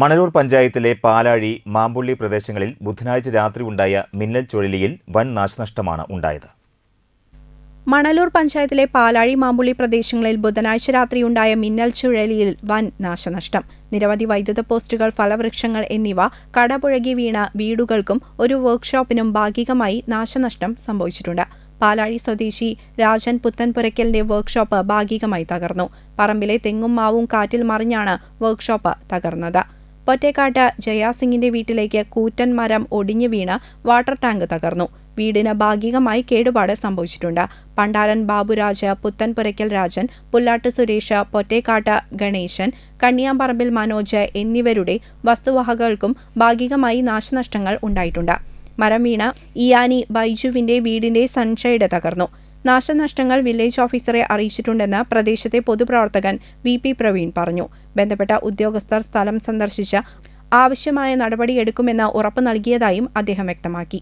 മണലൂർ പഞ്ചായത്തിലെ പാലാഴി, മാമ്പുള്ളി പ്രദേശങ്ങളിൽ ബുധനാഴ്ച രാത്രി ഉണ്ടായ മിന്നൽ ചുഴലിയിൽ വൻ നാശനഷ്ടമാണ് ഉണ്ടായത്. മണലൂർ പഞ്ചായത്തിലെ പാലാഴി, മാമ്പുള്ളി പ്രദേശങ്ങളിൽ ബുധനാഴ്ച രാത്രിയുണ്ടായ മിന്നൽ ചുഴലിയിൽ വൻ നാശനഷ്ടം. നിരവധി വൈദ്യുത പോസ്റ്റുകൾ, ഫലവൃക്ഷങ്ങൾ എന്നിവ കടപുഴകി വീണ വീടുകൾക്കും ഒരു വർക്ക്ഷോപ്പിനും ഭാഗികമായി നാശനഷ്ടം സംഭവിച്ചിട്ടുണ്ട്. പാലാഴി സ്വദേശി രാജൻ പുത്തൻപുരയ്ക്കലിന്റെ വർക്ക്ഷോപ്പ് ഭാഗികമായി തകർന്നു. പറമ്പിലെ തെങ്ങും മാവും കാറ്റിൽ മറിഞ്ഞാണ് വർക്ക്ഷോപ്പ് തകർന്നത്. പൊറ്റേക്കാട്ട് ജയാസിംഗിന്റെ വീട്ടിലേക്ക് കൂറ്റൻ മരം ഒടിഞ്ഞു വീണ് വാട്ടർ ടാങ്ക് തകർന്നു. വീടിന് ഭാഗികമായി കേടുപാട് സംഭവിച്ചിട്ടുണ്ട്. പണ്ടാരൻ ബാബുരാജ്, പുത്തൻപുരയ്ക്കൽ രാജൻ, പുല്ലാട്ട് സുരേഷ്, പൊറ്റേക്കാട്ട് ഗണേശൻ, കണ്ണിയാമ്പറമ്പിൽ മനോജ് എന്നിവരുടെ വസ്തുവകകൾക്കും ഭാഗികമായി നാശനഷ്ടങ്ങൾ ഉണ്ടായിട്ടുണ്ട്. മരം വീണ് ഇയാനി ബൈജുവിന്റെ വീടിന്റെ സൺഷെയ്ഡ് തകർന്നു. നാശനഷ്ടങ്ങൾ വില്ലേജ് ഓഫീസറെ അറിയിച്ചിട്ടുണ്ടെന്ന് പ്രദേശത്തെ പൊതുപ്രവർത്തകൻ VP പ്രവീൺ പറഞ്ഞു. ബന്ധപ്പെട്ട ഉദ്യോഗസ്ഥർ സ്ഥലം സന്ദർശിച്ച് ആവശ്യമായ നടപടിയെടുക്കുമെന്ന് ഉറപ്പു നൽകിയതായും അദ്ദേഹം വ്യക്തമാക്കി.